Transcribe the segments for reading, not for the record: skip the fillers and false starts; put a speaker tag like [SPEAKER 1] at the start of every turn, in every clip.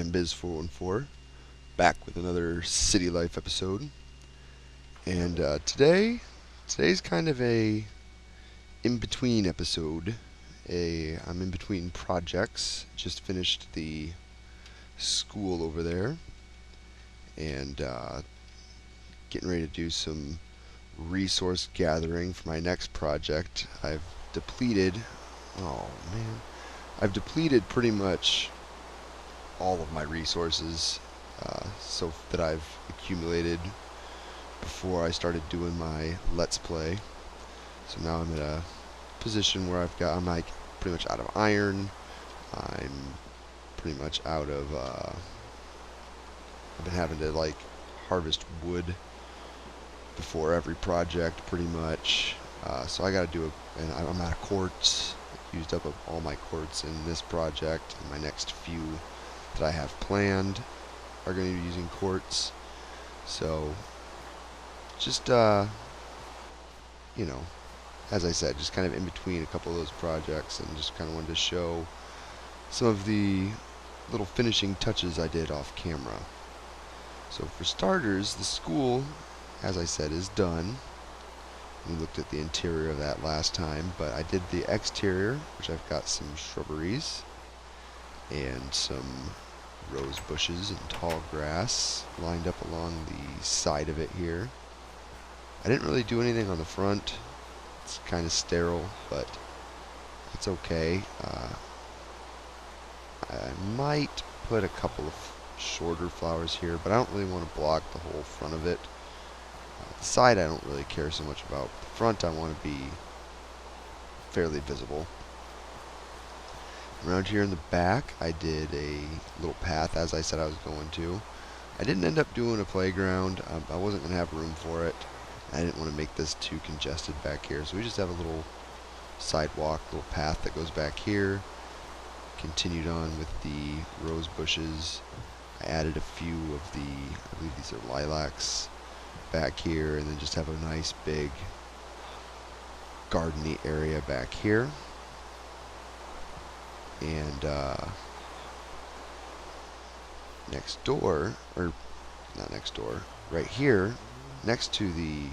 [SPEAKER 1] I'm Biz414, back with another City Life episode. And today's kind of a in-between episode. I'm in between projects. Just finished the school over there, and getting ready to do some resource gathering for my next project. Oh man, I've depleted pretty much all of my resources so that I've accumulated before I started doing my Let's Play. So now I'm in a position where I'm like pretty much out of iron. I'm pretty much out of I've been having to like harvest wood before every project pretty much. So I gotta and I'm out of quartz. Used up all my quartz in this project, and my next few that I have planned are going to be using quartz. So just as I said, just kind of in between a couple of those projects, and just kind of wanted to show some of the little finishing touches I did off camera. So for starters, the school, as I said, is done. We looked at the interior of that last time, but I did the exterior, which I've got some shrubberies and some rose bushes and tall grass lined up along the side of it here. I didn't really do anything on the front. It's kind of sterile, but it's okay. I might put a couple of shorter flowers here, but I don't really want to block the whole front of it. The side I don't really care so much about. The front I want to be fairly visible. Around here in the back I did a little path as I said I was going to. I didn't end up doing a playground. I wasn't going to have room for it. I didn't want to make this too congested back here, so we just have a little sidewalk, little path that goes back here. Continued on with the rose bushes. I added a few of I believe these are lilacs, back here, and then just have a nice big gardeny area back here. And next door, or not next door, right here, next to the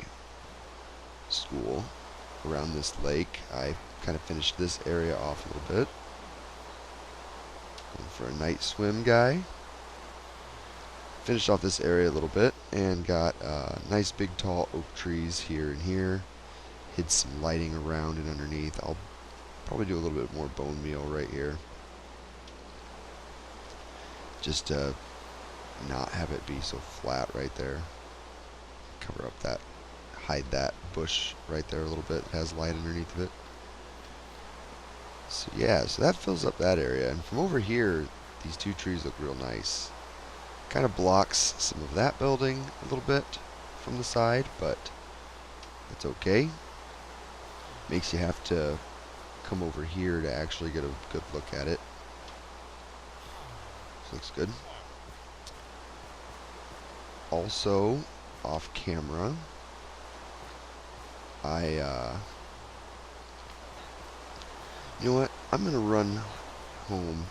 [SPEAKER 1] school, around this lake, I kind of finished this area off a little bit. Going for a night swim guy. Finished off this area a little bit and got nice big tall oak trees here and here. Hid some lighting around and underneath. I'll probably do a little bit more bone meal right here, just to not have it be so flat right there. Cover up that, hide that bush right there a little bit. It has light underneath of it. So yeah, so that fills up that area. And from over here, these two trees look real nice. Kind of blocks some of that building a little bit from the side, but it's okay. Makes you have to come over here to actually get a good look at it. This looks good. Also, off camera, you know what? I'm gonna run home.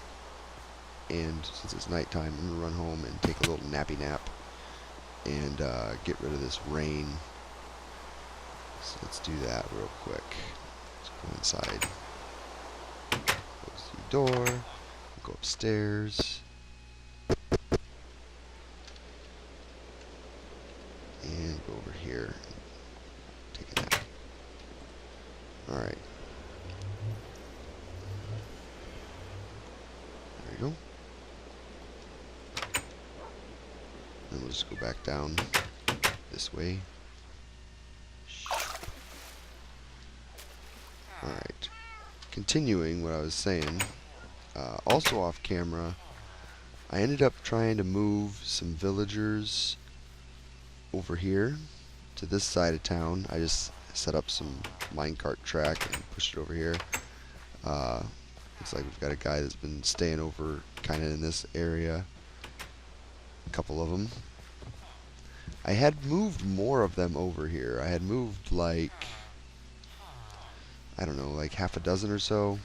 [SPEAKER 1] And since it's nighttime, I'm going to run home and take a little nappy nap and get rid of this rain. So let's do that real quick. Let's go inside. Close the door. Go upstairs. And go over here and take a nap. Alright. There you go. Then we'll just go back down this way. Alright. Continuing what I was saying, also off camera, I ended up trying to move some villagers over here to this side of town. I just set up some minecart track and pushed it over here. Looks like we've got a guy that's been staying over kind of in this area. A couple of them. I had moved more of them over here. I had moved like, I don't know, like half a dozen or so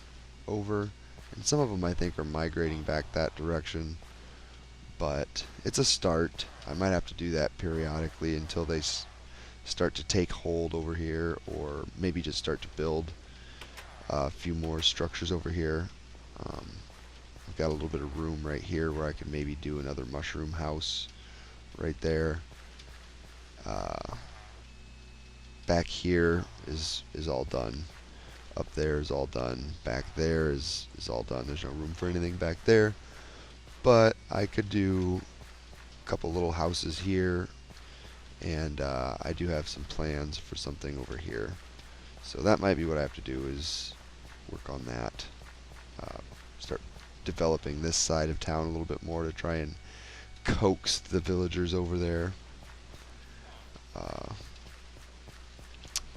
[SPEAKER 1] over. And some of them I think are migrating back that direction. but it's a start. I might have to do that periodically until they start to take hold over here, or maybe just start to build a few more structures over here. I've got a little bit of room right here where I could maybe do another mushroom house right there. Back here is all done. Up there is all done. Back there is all done. There's no room for anything back there. But I could do a couple little houses here, and I do have some plans for something over here. So that might be what I have to do, is work on that. Start developing this side of town a little bit more to try and coax the villagers over there.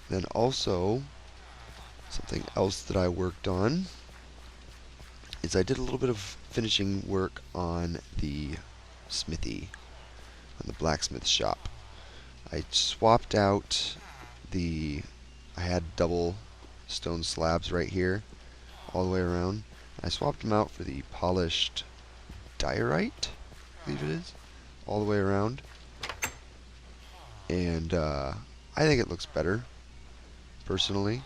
[SPEAKER 1] Then also, something else that I worked on is I did a little bit of finishing work on the smithy, on the blacksmith shop. I swapped out I had double stone slabs right here, all the way around. I swapped them out for the polished diorite, I believe it is, all the way around. And I think it looks better, personally.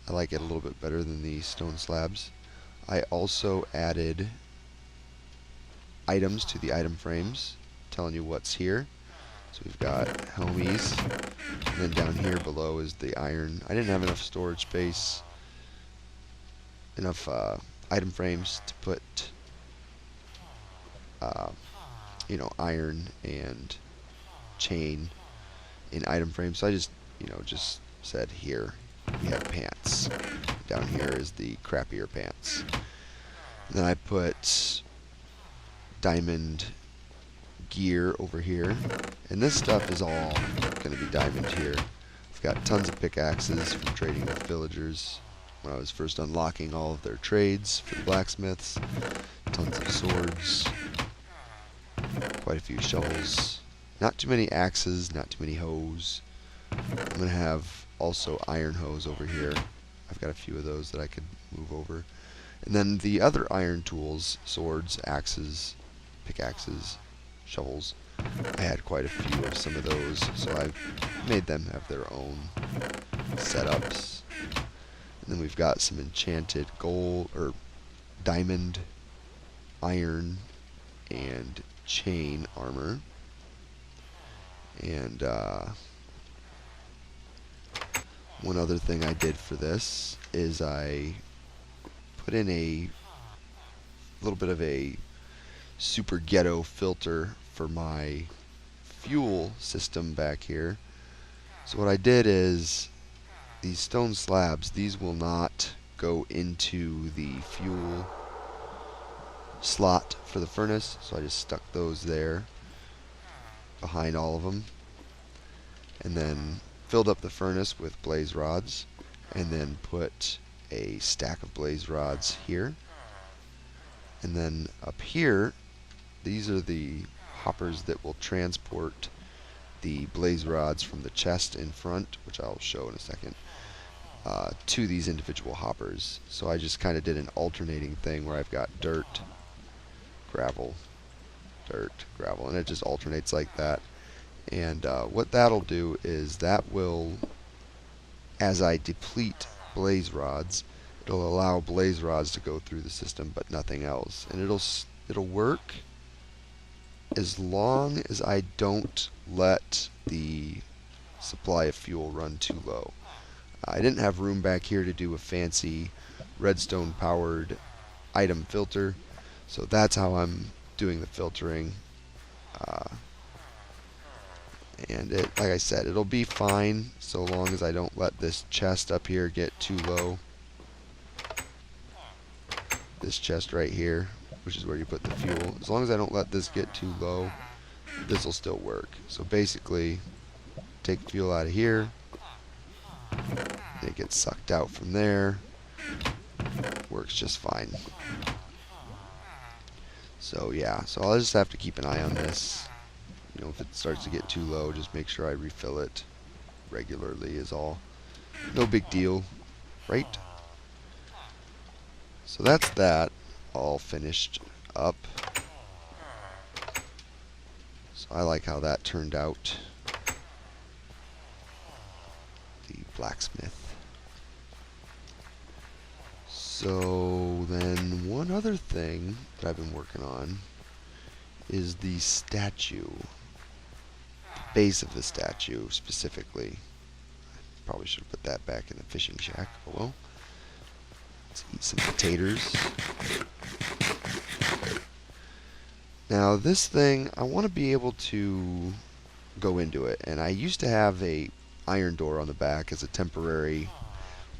[SPEAKER 1] I like it a little bit better than the stone slabs. I also added items to the item frames, telling you what's here. So we've got homies, and then down here below is the iron. I didn't have enough storage space, enough item frames to put, iron and chain in item frames. So I just said, here we have pants. Down here is the crappier pants. And then I put diamond gear over here, and this stuff is all going to be diamond here. I've got tons of pickaxes from trading with villagers when I was first unlocking all of their trades for the blacksmiths. Tons of swords, quite a few shovels, not too many axes, not too many hoes. I'm going to have also iron hoes over here. I've got a few of those that I could move over. And then the other iron tools, swords, axes, pickaxes, shovels, I had quite a few of some of those, so I've made them have their own setups. And then we've got some enchanted gold, or diamond, iron, and chain armor. And one other thing I did for this is I put in a little bit of a super ghetto filter for my fuel system back here. So what I did is, these stone slabs, these will not go into the fuel slot for the furnace, so I just stuck those there behind all of them, and then filled up the furnace with blaze rods, and then put a stack of blaze rods here. And then up here, these are the hoppers that will transport the blaze rods from the chest in front, which I'll show in a second, to these individual hoppers. So I just kind of did an alternating thing where I've got dirt, gravel, dirt, gravel, and it just alternates like that. And what that'll do is that will, as I deplete blaze rods, it'll allow blaze rods to go through the system, but nothing else. And it'll work as long as I don't let the supply of fuel run too low. I didn't have room back here to do a fancy redstone powered item filter, so that's how I'm doing the filtering. And like I said, it'll be fine so long as I don't let this chest up here get too low. This chest right here, which is where you put the fuel. As long as I don't let this get too low, this will still work. So basically, take fuel out of here, it gets sucked out from there, works just fine. So yeah, so I'll just have to keep an eye on this. If it starts to get too low, just make sure I refill it regularly is all. No big deal, right? So that's that all finished. up. So I like how that turned out. The blacksmith. So then one other thing that I've been working on is the statue. The base of the statue specifically. Probably should have put that back in the fishing shack. Oh well. Let's eat some potatoes. Now this thing, I want to be able to go into it. And I used to have a iron door on the back as a temporary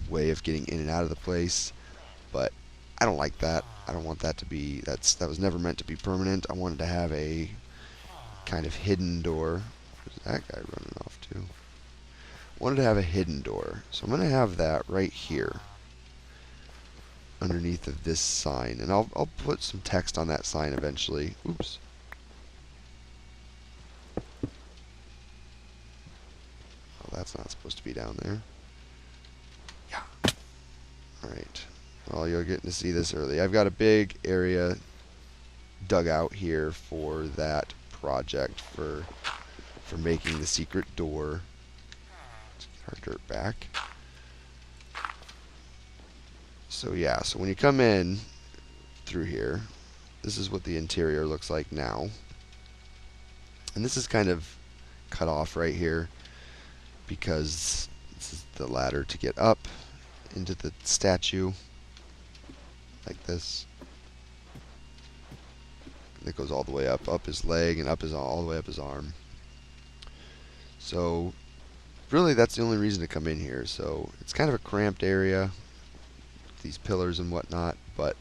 [SPEAKER 1] way of getting in and out of the place. But I don't like that. I don't want that to be, that was never meant to be permanent. I wanted to have a kind of hidden door. Where's that guy running off to? I wanted to have a hidden door. So I'm going to have that right here underneath of this sign. And I'll put some text on that sign eventually. Oops. Oh, that's not supposed to be down there. Yeah. Alright. Well, you're getting to see this early. I've got a big area dug out here for that project for making the secret door. Let's get our dirt back. So yeah, so when you come in through here, this is what the interior looks like now. And this is kind of cut off right here because this is the ladder to get up into the statue like this. And it goes all the way up his leg and all the way up his arm. So really that's the only reason to come in here. So it's kind of a cramped area, these pillars and whatnot, but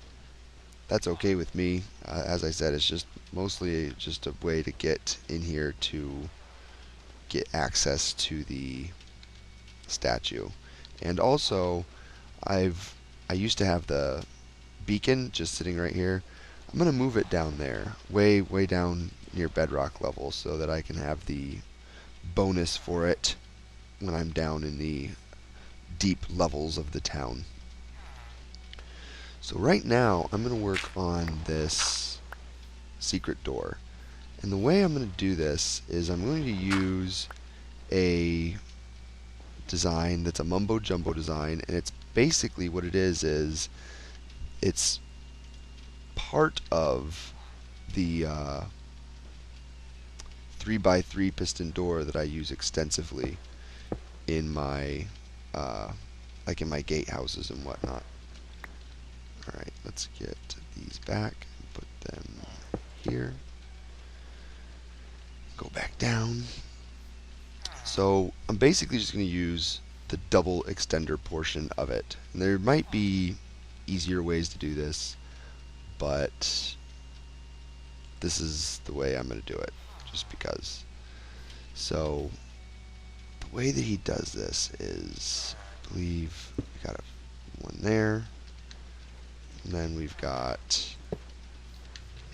[SPEAKER 1] that's okay with me. As I said, it's just mostly just a way to get in here to get access to the statue. And also, I used to have the beacon just sitting right here. I'm gonna move it down there, way down near bedrock level, so that I can have the bonus for it when I'm down in the deep levels of the town. So right now, I'm going to work on this secret door. And the way I'm going to do this is I'm going to use a design that's a mumbo jumbo design, and it's basically what it is it's part of the 3x3 piston door that I use extensively in my like in my gatehouses and whatnot. Alright, let's get these back and put them here. Go back down. So I'm basically just going to use the double extender portion of it. And there might be easier ways to do this, but this is the way I'm going to do it, just because. So the way that he does this is, I believe we got one there. And then we've got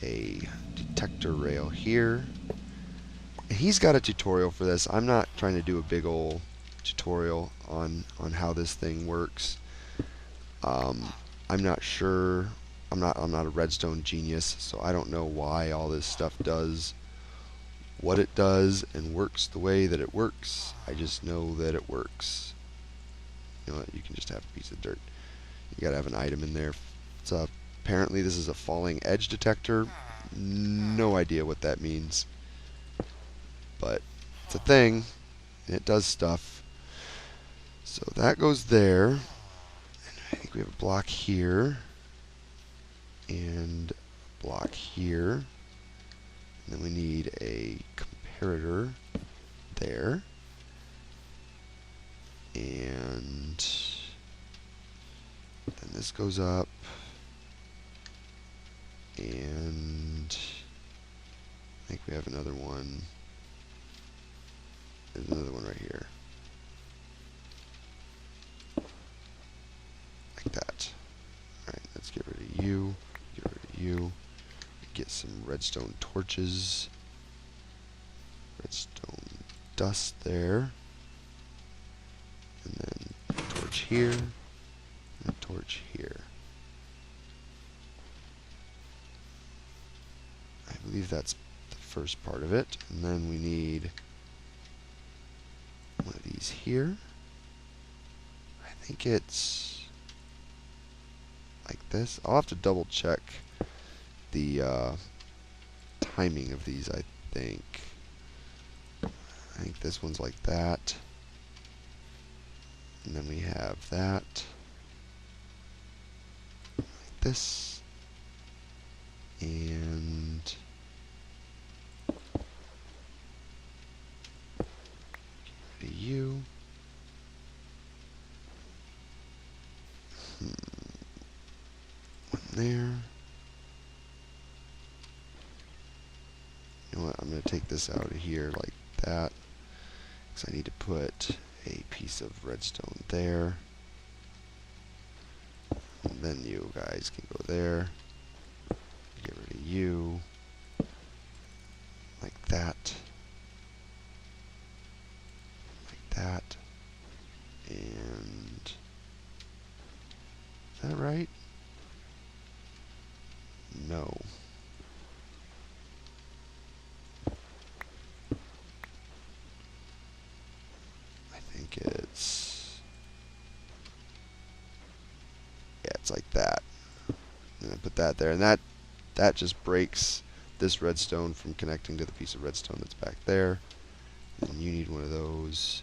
[SPEAKER 1] a detector rail here. And he's got a tutorial for this. I'm not trying to do a big old tutorial on how this thing works. I'm not sure. I'm not a redstone genius, so I don't know why all this stuff does what it does and works the way that it works. I just know that it works. You know what? You can just have a piece of dirt. You gotta have an item in there. Apparently this is a falling edge detector. No idea what that means. But it's a thing, and it does stuff. So that goes there. And I think we have a block here. And a block here. And then we need a comparator there. And then this goes up. And I think we have another one. There's another one right here. Like that. Alright, let's get rid of you. Get rid of you. Get some redstone torches. Redstone dust there. And then a torch here. And a torch here. believe that's the first part of it. And then we need one of these here. I think it's like this. I'll have to double check the timing of these, I think. I think this one's like that. And then we have that. Like this. And get rid of you. One there. You know what? I'm going to take this out of here like that. Because I need to put a piece of redstone there. And then you guys can go there. Get rid of you. Like that. Like that. And is that right? No. I think it's, yeah, it's like that. And I put that there, and that just breaks this redstone from connecting to the piece of redstone that's back there. And you need one of those.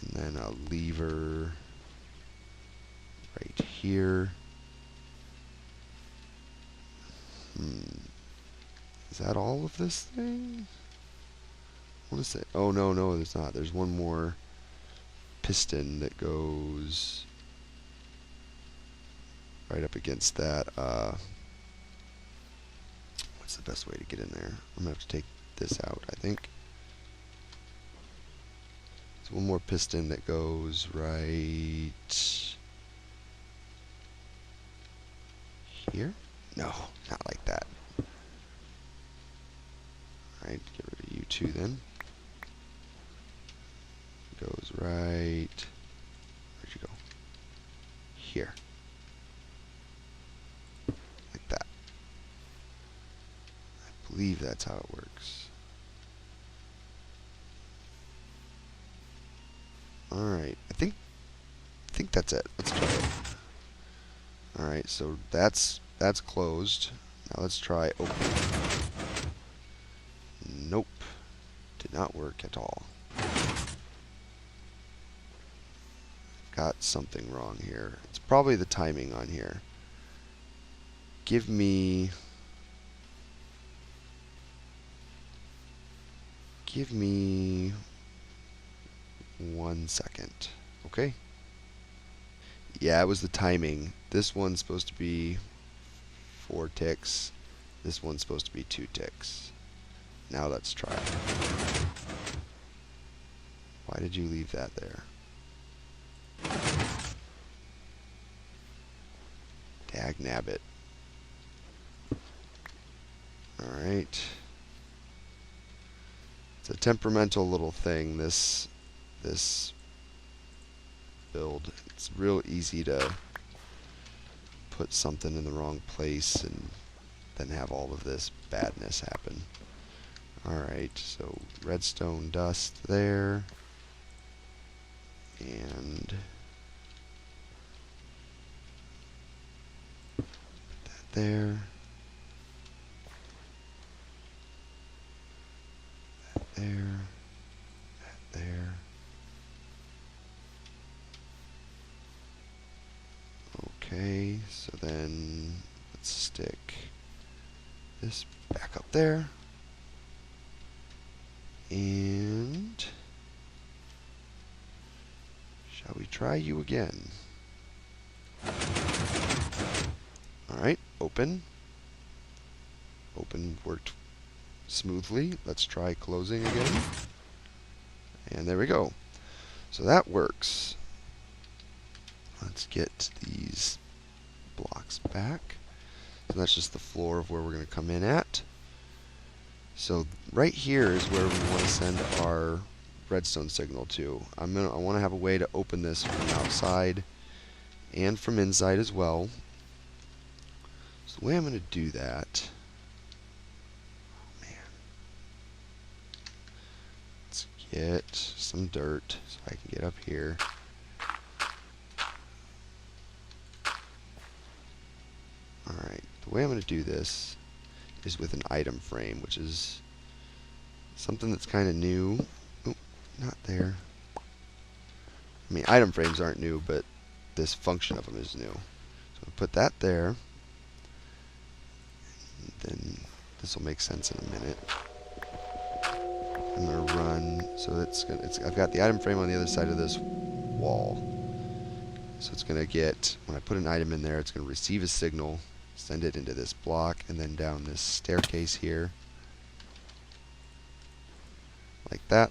[SPEAKER 1] And then a lever right here. Is that all of this thing? I want to say, oh no, there's not. There's one more piston that goes right up against that. What's the best way to get in there? I'm going to have to take this out, I think. There's one more piston that goes right here? No, not like that. Alright, get rid of you two then. Goes right, where'd you go? Here. Like that. I believe that's how it works. Alright, I think that's it. Let's try it. Alright, so that's closed. Now let's try open. Nope. Did not work at all. Got something wrong here. It's probably the timing on here. Give me 1 second. Okay? Yeah, it was the timing. This one's supposed to be 4 ticks. This one's supposed to be 2 ticks. Now let's try it. Why did you leave that there? Dagnabbit. Alright. It's a temperamental little thing, this build. It's real easy to put something in the wrong place and then have all of this badness happen. Alright, so redstone dust there. And put that there. That there. That there. Okay, so then let's stick this back up there. And shall we try you again? Alright, open. Open worked smoothly. Let's try closing again. And there we go. So that works. Let's get these blocks back. So that's just the floor of where we're going to come in at. So right here is where we want to send our redstone signal to. I want to have a way to open this from outside and from inside as well. So the way I'm going to do that get some dirt so I can get up here. Alright, the way I'm going to do this is with an item frame, which is something that's kind of new. Oh, not there. I mean, item frames aren't new, but this function of them is new. So I'll put that there. And then this will make sense in a minute. I'm going to run, so I've got the item frame on the other side of this wall. So it's going to get, when I put an item in there, it's going to receive a signal, send it into this block, and then down this staircase here, like that.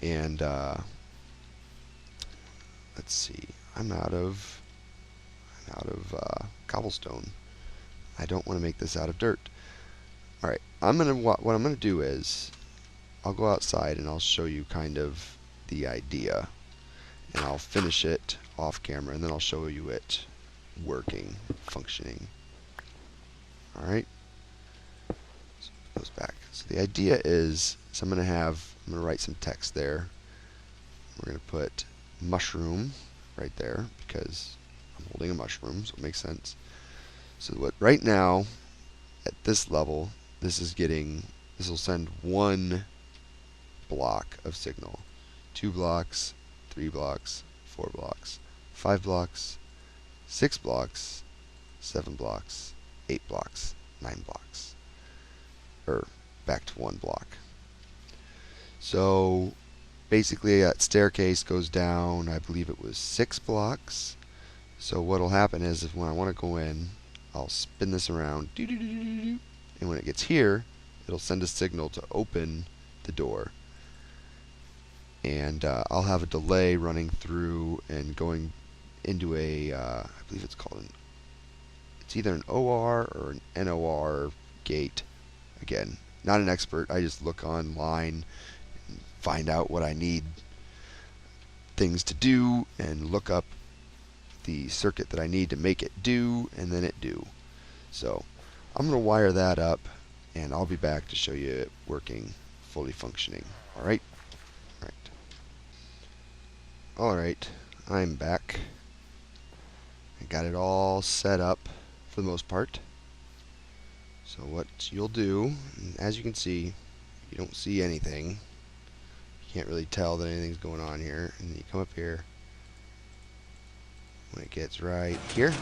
[SPEAKER 1] And let's see, I'm out of cobblestone. I don't want to make this out of dirt. All right, what I'm gonna do is I'll go outside and I'll show you kind of the idea, and I'll finish it off camera, and then I'll show you it working, functioning. All right. So it goes back. So the idea is, I'm gonna write some text there. We're gonna put mushroom right there because I'm holding a mushroom, so it makes sense. So right now, at this level, this will send one block of signal. 2 blocks, 3 blocks, 4 blocks, 5 blocks, 6 blocks, 7 blocks, 8 blocks, 9 blocks. Or back to 1 block. So basically that staircase goes down, I believe it was 6 blocks. So what will happen is, if when I want to go in, I'll spin this around, and when it gets here, it'll send a signal to open the door. And I'll have a delay running through and going into I believe it's either an OR or an NOR gate. Again, not an expert. I just look online and find out what I need things to do and look up the circuit that I need to make it do, and then it do. So I'm going to wire that up, and I'll be back to show you it working, fully functioning. Alright? Alright, I'm back. I got it all set up for the most part. So what you'll do, as you can see, you don't see anything. You can't really tell that anything's going on here. And you come up here. When it gets right here,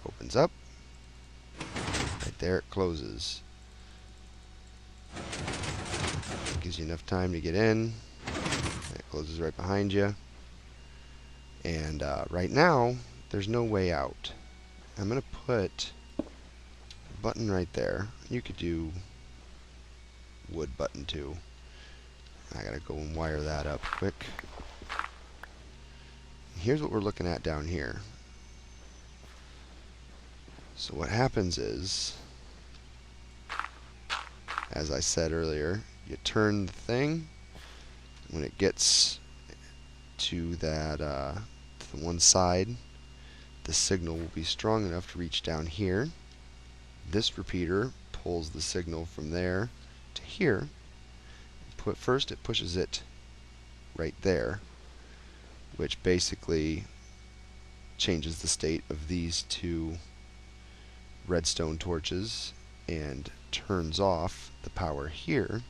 [SPEAKER 1] opens up. Right there, it closes. Gives you enough time to get in. It closes right behind you. And right now, there's no way out. I'm going to put a button right there. You could do wood button too. I got to go and wire that up quick. Here's what we're looking at down here. So what happens is, as I said earlier, you turn the thing. When it gets to that to the one side, the signal will be strong enough to reach down here. This repeater pulls the signal from there to here. First it pushes it right there, which basically changes the state of these 2 redstone torches and turns off the power here,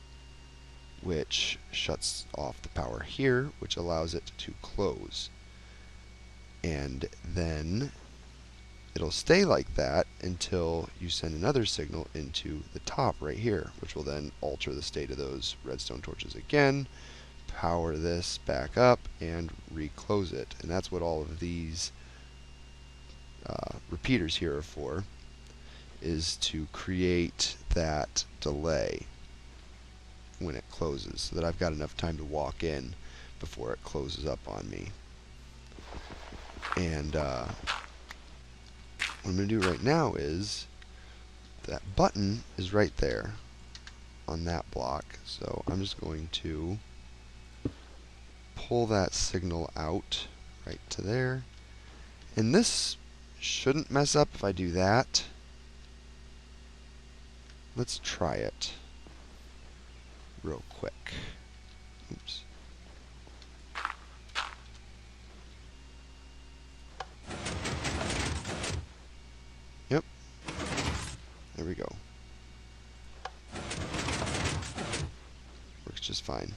[SPEAKER 1] which shuts off the power here, which allows it to close. And then it'll stay like that until you send another signal into the top right here, which will then alter the state of those redstone torches again, power this back up, and reclose it. And that's what all of these repeaters here are for, is to create that delay when it closes, so that I've got enough time to walk in before it closes up on me. And what I'm going to do right now is, that button is right there on that block, so I'm just going to pull that signal out right to there. And this shouldn't mess up if I do that. let's try it real quick. Oops. Yep. There we go. Works just fine.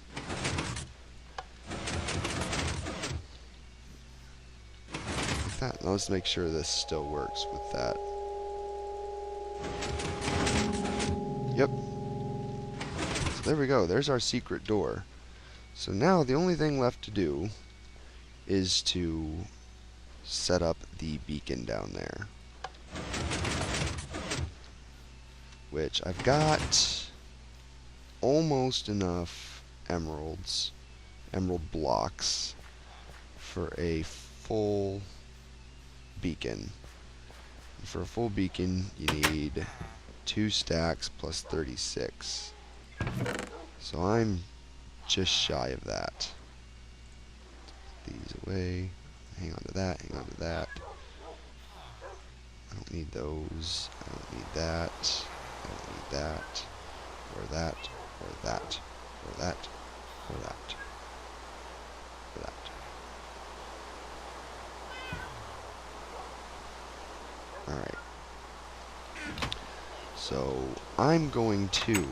[SPEAKER 1] Like that. Now let's make sure this still works with that. Yep. So there we go. There's our secret door. So now the only thing left to do is to set up the beacon down there. Which I've got almost enough emerald blocks for a full beacon. And for a full beacon, you need 2 stacks plus 36. So I'm just shy of that. Put these away. Hang on to that, hang on to that. I don't need those. I don't need that. I don't need that. Or that. Or that. Or that. Or that. Or that. Alright. So I'm going to...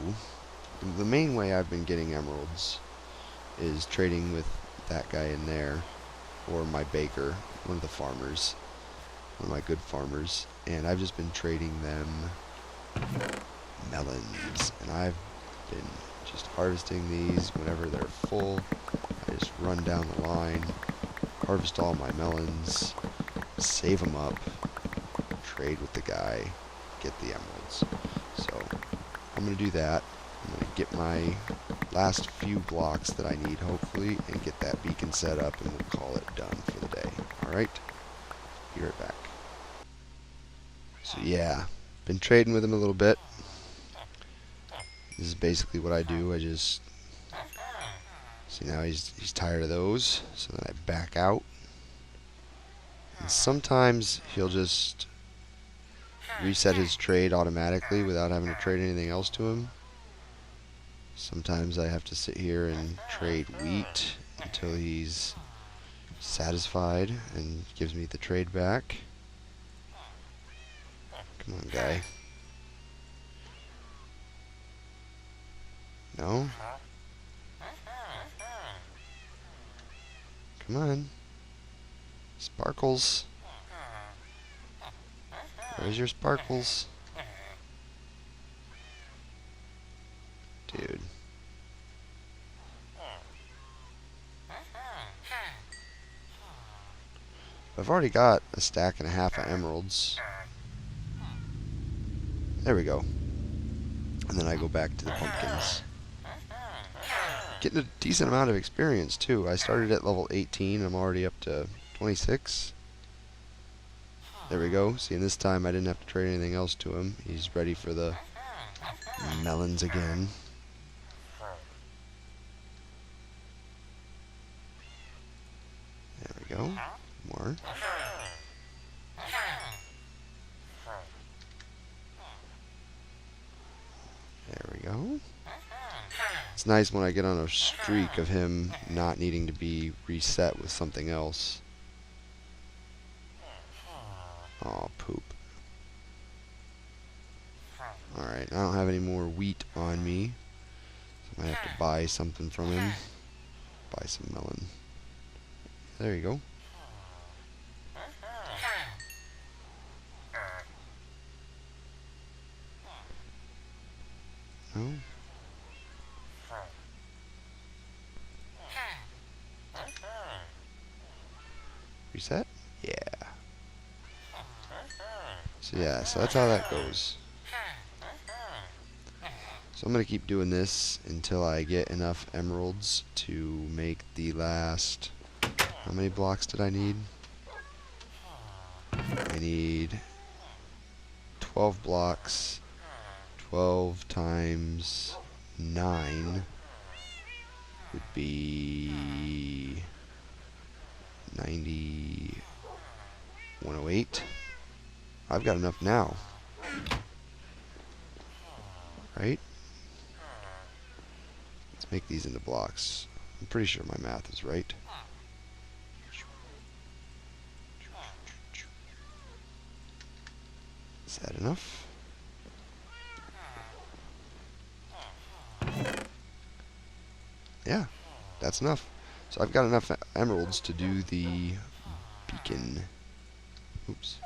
[SPEAKER 1] The main way I've been getting emeralds is trading with that guy in there, or my baker, one of the farmers, one of my good farmers, and I've just been trading them melons, and I've been just harvesting these whenever they're full. I just run down the line, harvest all my melons, save them up, trade with the guy, get the emeralds. So I'm going to do that. I'm going to get my last few blocks that I need, hopefully, and get that beacon set up, and we'll call it done for the day. Alright? Be right back. So yeah, been trading with him a little bit. This is basically what I do. I just... See, now he's tired of those, so then I back out. And sometimes he'll just reset his trade automatically without having to trade anything else to him. Sometimes I have to sit here and trade wheat until he's satisfied and gives me the trade back. Come on, guy. No? Come on. Sparkles. Where's your sparkles? Dude. I've already got a stack and a half of emeralds. There we go. And then I go back to the pumpkins. Getting a decent amount of experience, too. I started at level 18. I'm already up to 26. There we go. See, and this time I didn't have to trade anything else to him. He's ready for the melons again. There we go. More. There we go. It's nice when I get on a streak of him not needing to be reset with something else. Aw, poop. Alright, I don't have any more wheat on me. So I might have to buy something from him. Buy some melon. There you go. No? Reset? Yeah. So yeah, so that's how that goes. So I'm going to keep doing this until I get enough emeralds to make the last... How many blocks did I need? I need 12 blocks. 12 times 9 would be 90... 108. I've got enough now. right? Let's make these into blocks. I'm pretty sure my math is right. Is that enough? Yeah, that's enough. So I've got enough emeralds to do the beacon. Oops.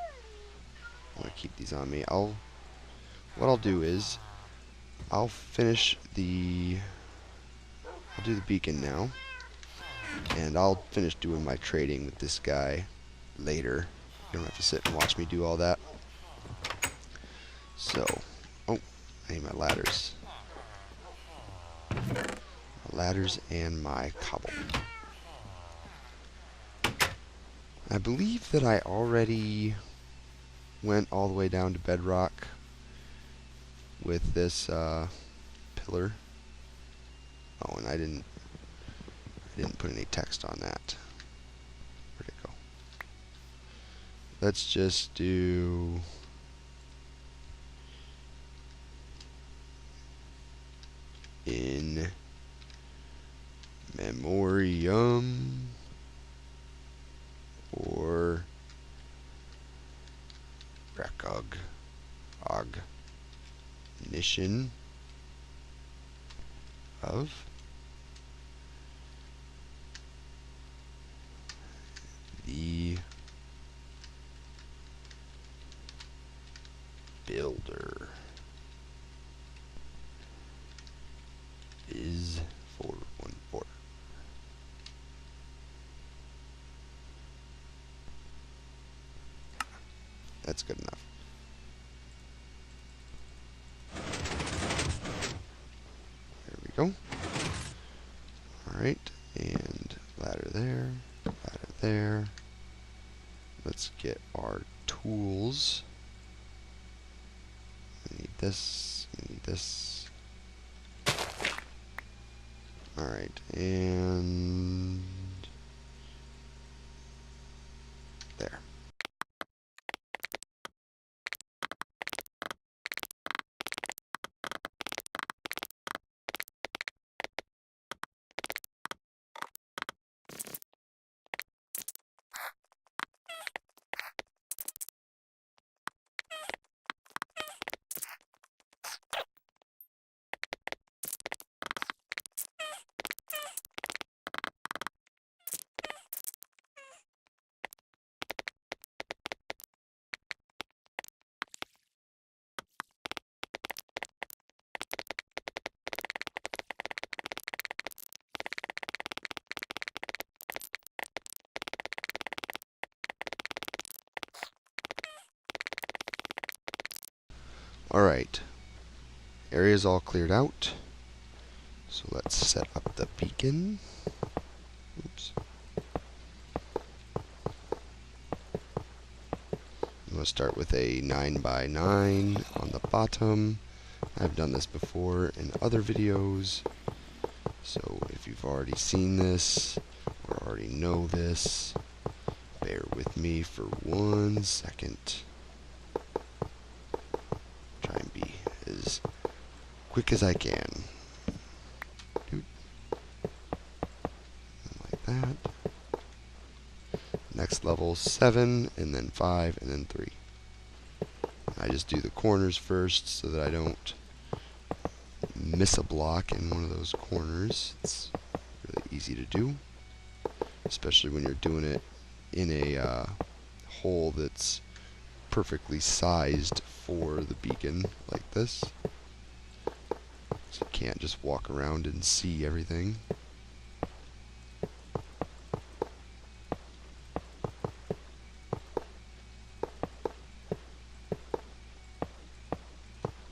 [SPEAKER 1] I'm gonna keep these on me. What I'll do is I'll do the beacon now, and I'll finish doing my trading with this guy later. You don't have to sit and watch me do all that. So, oh, I need my ladders. My ladders and my cobble. I believe that I already went all the way down to bedrock with this pillar. Oh, and I didn't put any text on that. Where'd it go? Let's just do in memoriam or recognition of the builder is 414. That's good enough. There we go. Alright, and ladder there, ladder there. Let's get our tools. We need this, we need this. Alright, and there. Alright, area's all cleared out. So let's set up the beacon. Oops. I'm going to start with a 9x9 on the bottom. I've done this before in other videos, so if you've already seen this or already know this, bear with me for 1 second. Try and be as quick as I can. Like that. Next level 7, and then 5, and then 3. I just do the corners first so that I don't miss a block in one of those corners. It's really easy to do, especially when you're doing it in a hole that's perfectly sized for the beacon like this. So you can't just walk around and see everything.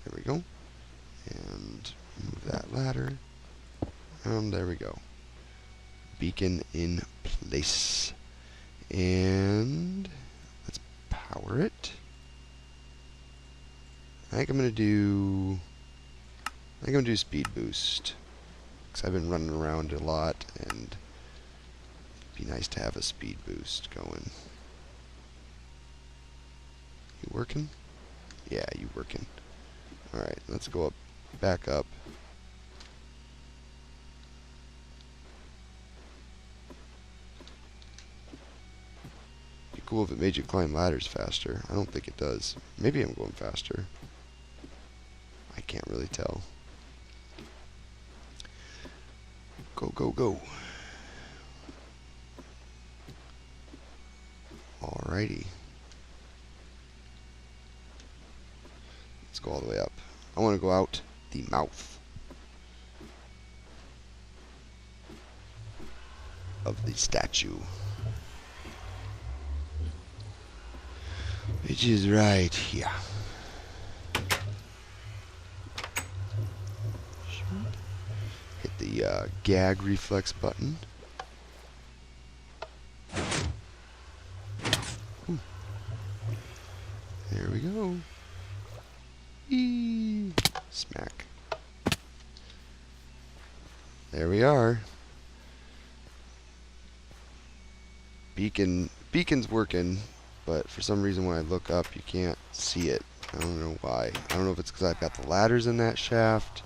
[SPEAKER 1] There we go. And move that ladder. And there we go. Beacon in place. And let's power it. I think I'm gonna do speed boost, because I've been running around a lot and it'd be nice to have a speed boost going. You working? Yeah, you working. Alright, let's go up back up. Be cool if it made you climb ladders faster. I don't think it does. Maybe I'm going faster. I can't really tell. Go, go, go. Alrighty. Let's go all the way up. I want to go out the mouth of the statue, which is right here. Hit the gag reflex button. Ooh. There we go. Eee. Smack. There we are. Beacon's working, but for some reason when I look up you can't see it. I don't know why. I don't know if it's because I've got the ladders in that shaft.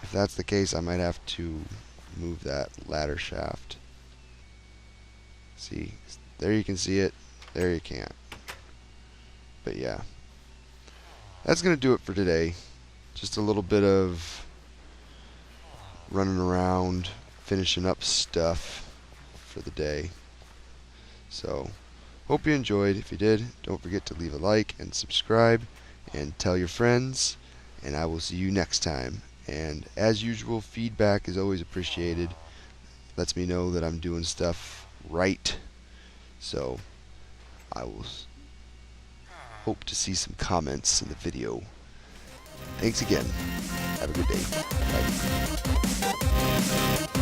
[SPEAKER 1] If that's the case, I might have to move that ladder shaft. See, there you can see it, there you can't. But yeah, that's going to do it for today. Just a little bit of running around, finishing up stuff for the day. So, hope you enjoyed. If you did, don't forget to leave a like and subscribe and tell your friends, and I will see you next time. And as usual, feedback is always appreciated. Lets me know that I'm doing stuff right. So I will hope to see some comments in the video. Thanks again. Have a good day. Bye.